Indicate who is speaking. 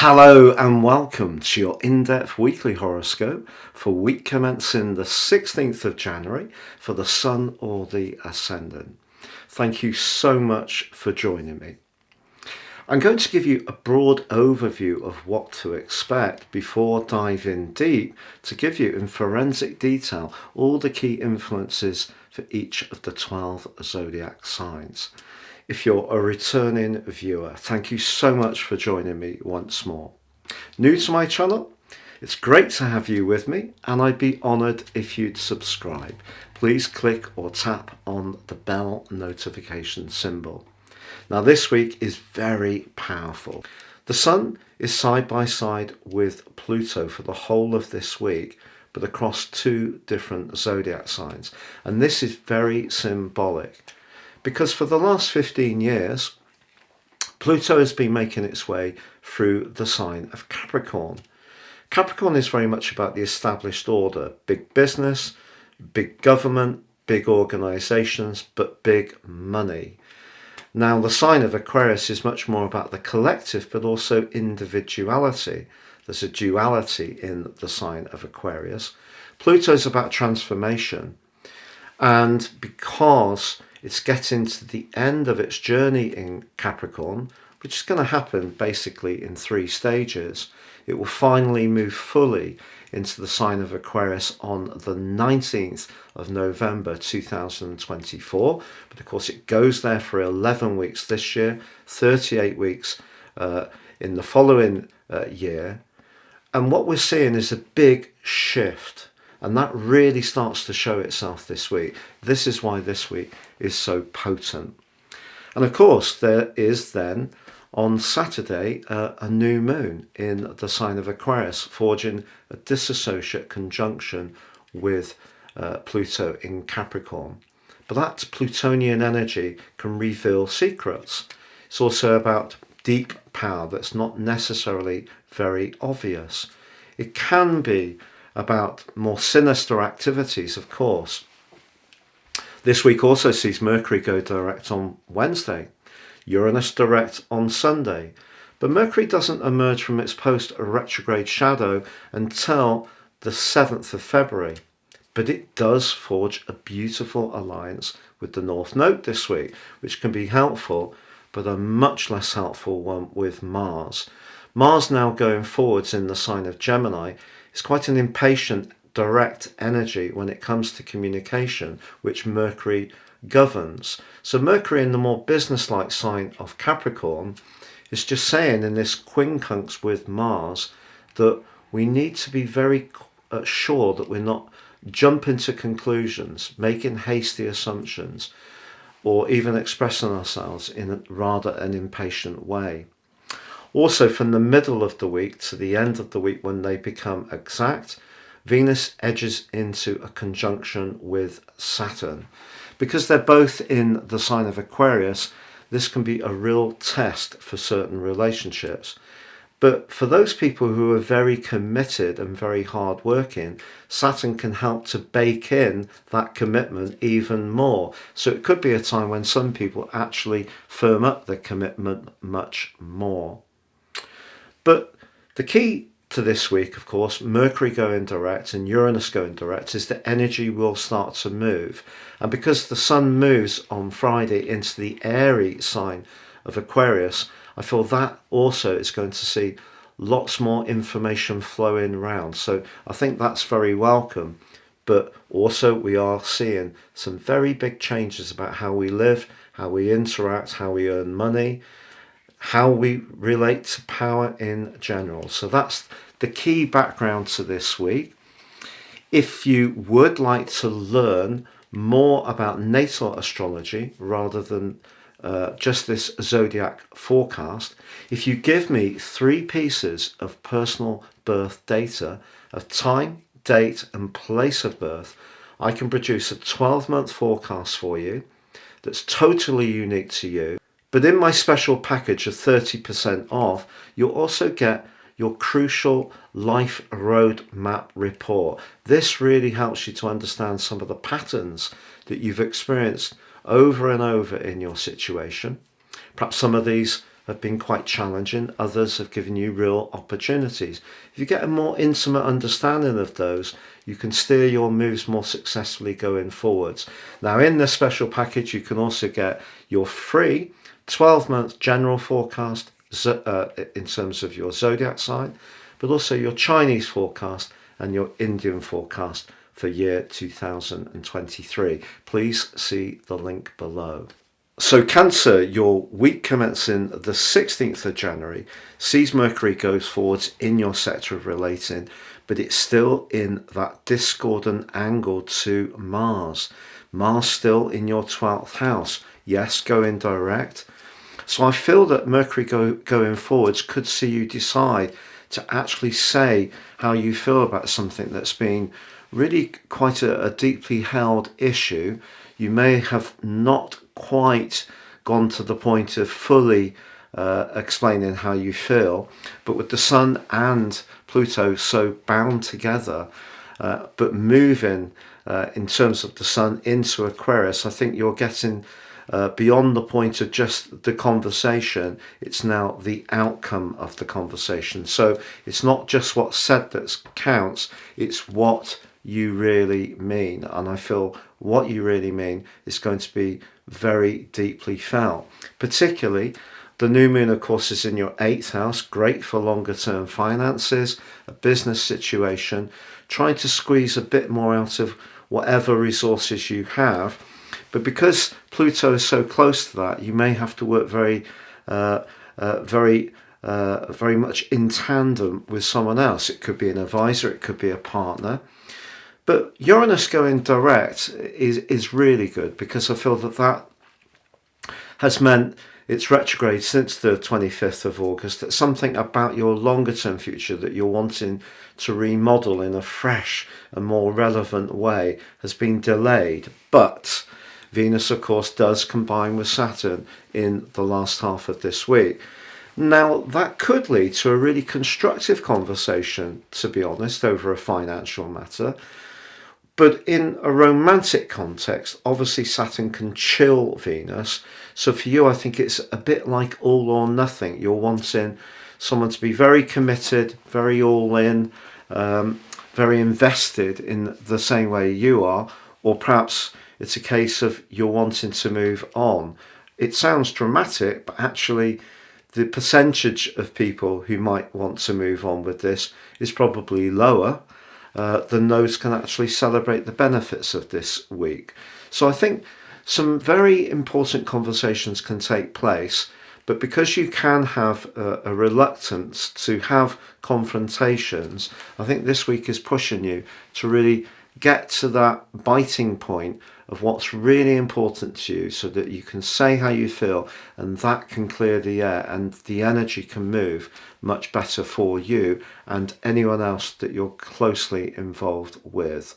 Speaker 1: Hello and welcome to your in-depth weekly horoscope for week commencing the 16th of January for the Sun or the Ascendant. Thank you so much for joining me. I'm going to give you a broad overview of what to expect before diving deep to give you in forensic detail all the key influences for each of the 12 zodiac signs. If you're a returning viewer, thank you so much for joining me once more. New to my channel, it's great to have you with me and I'd be honoured if you'd subscribe. Please click or tap on the bell notification symbol. Now this week is very powerful. The Sun is side by side with Pluto for the whole of this week, but across two different zodiac signs. And this is very symbolic because for the last 15 years, Pluto has been making its way through the sign of Capricorn. Capricorn is very much about the established order, big business, big government, big organisations, but big money. Now, the sign of Aquarius is much more about the collective, but also individuality. There's a duality in the sign of Aquarius. Pluto is about transformation. And because it's getting to the end of its journey in Capricorn, which is going to happen basically in 3 stages, it will finally move fully into the sign of Aquarius on the 19th of November 2024. But of course it goes there for 11 weeks this year, 38 weeks in the following year. And what we're seeing is a big shift. And that really starts to show itself this week. This is why this week is so potent. And of course there is then on Saturday, a new moon in the sign of Aquarius, forging a disassociate conjunction with Pluto in Capricorn. But that Plutonian energy can reveal secrets. It's also about deep power that's not necessarily very obvious. It can be about more sinister activities, of course. This week also sees Mercury go direct on Wednesday, Uranus direct on Sunday, but Mercury doesn't emerge from its post-retrograde shadow until the 7th of February. But it does forge a beautiful alliance with the North Node this week, which can be helpful, but a much less helpful one with Mars. Mars now going forwards in the sign of Gemini is quite an impatient, direct energy when it comes to communication, which Mercury governs. So Mercury in the more business-like sign of Capricorn is just saying in this quincunx with Mars that we need to be very sure that we're not jumping to conclusions, making hasty assumptions, or even expressing ourselves in rather an impatient way. Also, from the middle of the week to the end of the week when they become exact, Venus edges into a conjunction with Saturn. Because they're both in the sign of Aquarius, this can be a real test for certain relationships. But for those people who are very committed and very hardworking, Saturn can help to bake in that commitment even more. So it could be a time when some people actually firm up their commitment much more. But the key to this week, of course, Mercury going direct and Uranus going direct, is that energy will start to move. And because the Sun moves on Friday into the airy sign of Aquarius, I feel that also is going to see lots more information flowing around. So I think that's very welcome. But also we are seeing some very big changes about how we live, how we interact, how we earn money, how we relate to power in general. So that's the key background to this week. If you would like to learn more about natal astrology rather than just this zodiac forecast, if you give me 3 pieces of personal birth data of time, date and place of birth, I can produce a 12-month forecast for you that's totally unique to you. But in my special package of 30% off, you'll also get your crucial life roadmap report. This really helps you to understand some of the patterns that you've experienced over and over in your situation. Perhaps some of these have been quite challenging, others have given you real opportunities. If you get a more intimate understanding of those, you can steer your moves more successfully going forwards. Now, in this special package, you can also get your free 12-month general forecast in terms of your zodiac sign, but also your Chinese forecast and your Indian forecast for year 2023. Please see the link below. So Cancer, your week commencing the 16th of January sees Mercury goes forwards in your sector of relating, but it's still in that discordant angle to Mars. Mars still in your 12th house. Yes, going direct. So I feel that Mercury going forwards could see you decide to actually say how you feel about something that's been really quite a deeply held issue. You may have not quite gone to the point of fully explaining how you feel, but with the Sun and Pluto so bound together, but moving in terms of the Sun into Aquarius, I think you're getting beyond the point of just the conversation. It's now the outcome of the conversation. So it's not just what's said that counts, it's what you really mean. And I feel what you really mean is going to be very deeply felt. Particularly, the new moon, of course, is in your 8th house, great for longer term finances, a business situation, trying to squeeze a bit more out of whatever resources you have. But because Pluto is so close to that, you may have to work very much in tandem with someone else. It could be an advisor, it could be a partner. But Uranus going direct is really good, because I feel that has meant it's retrograde since the 25th of August, that something about your longer term future that you're wanting to remodel in a fresh and more relevant way has been delayed. But Venus, of course, does combine with Saturn in the last half of this week. Now, that could lead to a really constructive conversation, to be honest, over a financial matter. But in a romantic context, obviously Saturn can chill Venus. So for you, I think it's a bit like all or nothing. You're wanting someone to be very committed, very all in, very invested in the same way you are, or perhaps it's a case of you're wanting to move on. It sounds dramatic, but actually the percentage of people who might want to move on with this is probably lower than those can actually celebrate the benefits of this week. So I think some very important conversations can take place, but because you can have a reluctance to have confrontations, I think this week is pushing you to really get to that biting point of what's really important to you, so that you can say how you feel, and that can clear the air and the energy can move much better for you and anyone else that you're closely involved with.